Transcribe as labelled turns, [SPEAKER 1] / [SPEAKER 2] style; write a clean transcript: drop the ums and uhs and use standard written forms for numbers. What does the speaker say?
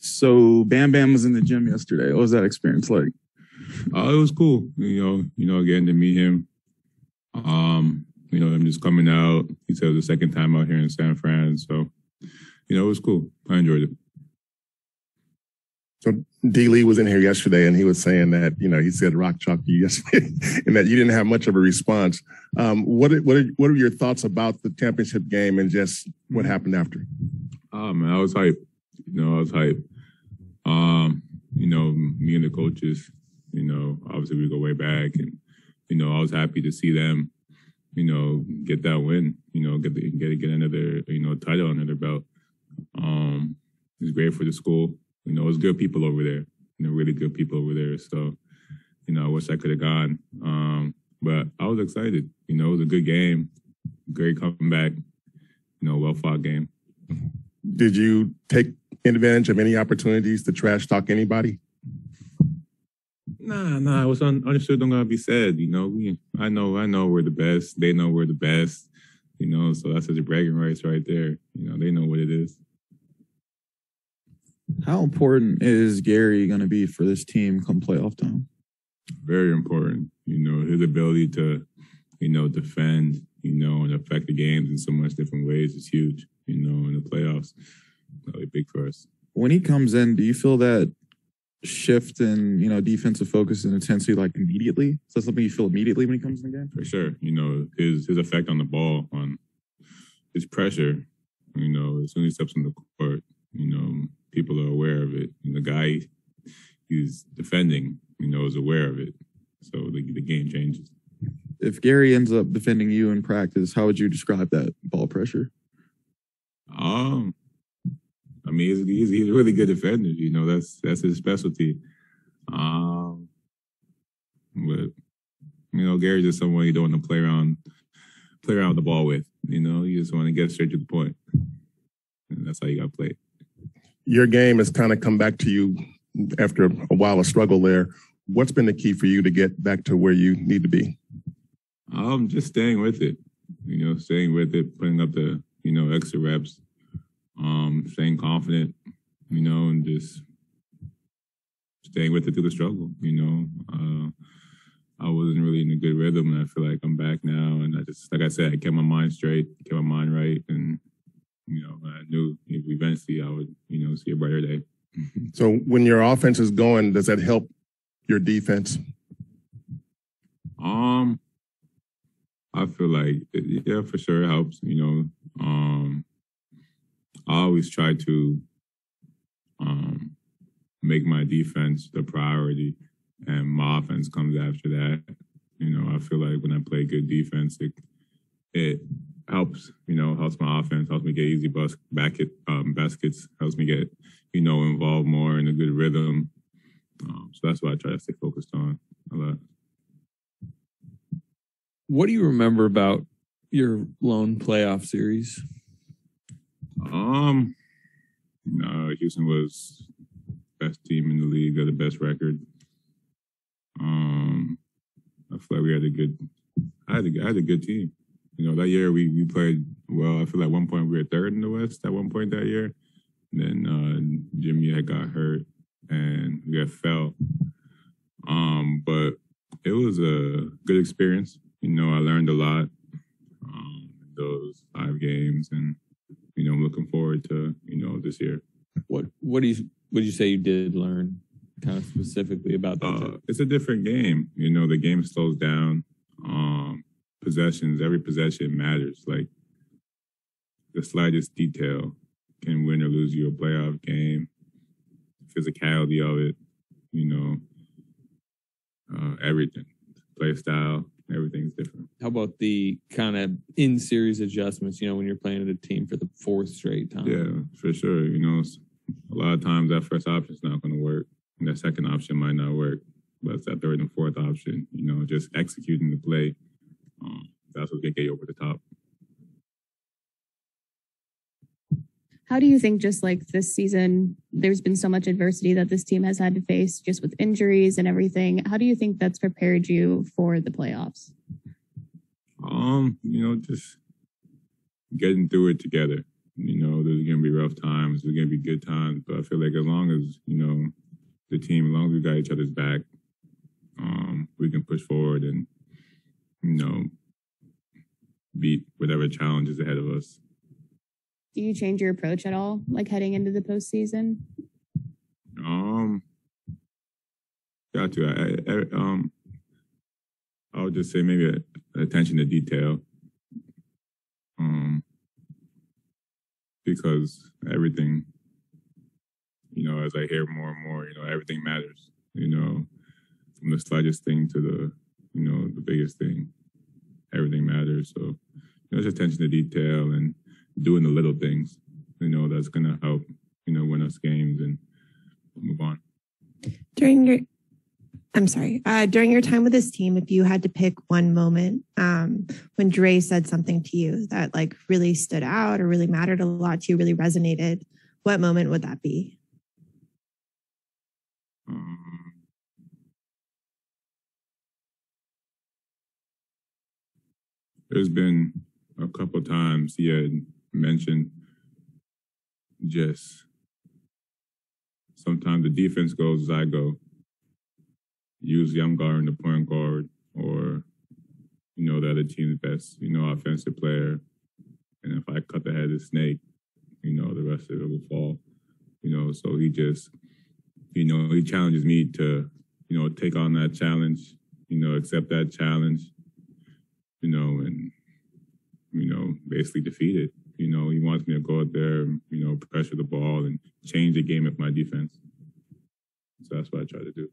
[SPEAKER 1] So Bam Bam was in the gym yesterday. What was that experience like?
[SPEAKER 2] It was cool. Getting to meet him. Him just coming out. He said it was the second time out here in San Fran. So, it was cool. I enjoyed it.
[SPEAKER 3] So D. Lee was in here yesterday, and he was saying that, he said rock chalk to you yesterday, and that you didn't have much of a response. What are your thoughts about the championship game and just what happened after?
[SPEAKER 2] Oh, man, I was hyped. I was hyped. Me and the coaches, obviously we go way back, and, I was happy to see them, get that win, get another, title under their belt. It was great for the school. It was good people over there, really good people over there. So, I wish I could have gone. But I was excited. It was a good game, great comeback, well-fought game.
[SPEAKER 3] Did you take advantage of any opportunities to trash talk anybody?
[SPEAKER 2] Nah. It was understood don't gotta be said. I know we're the best. They know we're the best. So that's such a bragging rights right there. They know what it is.
[SPEAKER 1] How important is Gary going to be for this team come playoff time?
[SPEAKER 2] Very important. His ability to, defend, and affect the games in so much different ways is huge. In the playoffs, really big for us.
[SPEAKER 1] When he comes in, do you feel that shift in, defensive focus and intensity like immediately? Is that something you feel immediately when he comes in the game?
[SPEAKER 2] For sure. His effect on the ball, on his pressure, as soon as he steps on the court, people are aware of it. And the guy he's defending, is aware of it. So the game changes.
[SPEAKER 1] If Gary ends up defending you in practice, how would you describe that ball pressure?
[SPEAKER 2] He's a really good defender. That's his specialty. But Gary's just someone you don't want to play around the ball with. You just want to get straight to the point, and that's how you got to play.
[SPEAKER 3] Your game has kind of come back to you after a while of struggle there. What's been the key for you to get back to where you need to be?
[SPEAKER 2] Just staying with it. Putting up the extra reps. Staying confident, and just staying with it through the struggle. I wasn't really in a good rhythm, and I feel like I'm back now. And I just, like I said, I kept my mind straight, kept my mind right, and I knew eventually I would, see a brighter day.
[SPEAKER 3] So when your offense is going, does that help your defense?
[SPEAKER 2] I feel like yeah, for sure it helps. I always try to make my defense the priority, and my offense comes after that. I feel like when I play good defense, it helps. Helps my offense, helps me get easy baskets, helps me get involved more in a good rhythm. So that's what I try to stay focused on a lot.
[SPEAKER 4] What do you remember about your lone playoff series?
[SPEAKER 2] Houston was best team in the league, got the best record. I feel like we had I had a good team. That year we played well. I feel like at one point we were third in the West at one point that year. And then Jimmy had got hurt and we had fell. But it was a good experience. I learned a lot those 5 games, and I'm looking forward to this year.
[SPEAKER 4] What would you say you did learn, kind of specifically about that?
[SPEAKER 2] It's a different game. The game slows down. Possessions, every possession matters. Like the slightest detail can win or lose you a playoff game. Physicality of it, everything, play style. Everything's different.
[SPEAKER 4] How about the kind of in-series adjustments, when you're playing a team for the 4th straight time?
[SPEAKER 2] Yeah, for sure. A lot of times that first option is not going to work, and that second option might not work, but it's that third and fourth option, just executing the play. That's what's going to get you over the top.
[SPEAKER 5] How do you think, just like this season, there's been so much adversity that this team has had to face just with injuries and everything. How do you think that's prepared you for the playoffs?
[SPEAKER 2] Just getting through it together. You know, there's going to be rough times, there's going to be good times, but I feel like as long as, you know, the team, as long as we got each other's back, we can push forward and, you know, beat whatever challenge is ahead of us.
[SPEAKER 5] Do you change your approach at all, like heading into the postseason?
[SPEAKER 2] Got to. I would just say maybe attention to detail. Because everything, you know, as I hear more and more, you know, everything matters. You know, from the slightest thing to the, you know, the biggest thing, everything matters. So, you know, just attention to detail and doing the little things, you know, that's going to help, you know, win us games and move on.
[SPEAKER 6] During your time with this team, if you had to pick one moment when Dre said something to you that like really stood out or really mattered a lot to you, really resonated, what moment would that be?
[SPEAKER 2] There's been a couple times he had mentioned just sometimes the defense goes as I go. Use young guard and the point guard, or, you know, the other team's best, you know, offensive player. And if I cut the head of the snake, you know, the rest of it will fall. You know, so he just, you know, he challenges me to, you know, take on that challenge, you know, accept that challenge, you know, and, you know, basically defeat it. You know, he wants me to go out there, you know, pressure the ball and change the game with my defense. So that's what I try to do.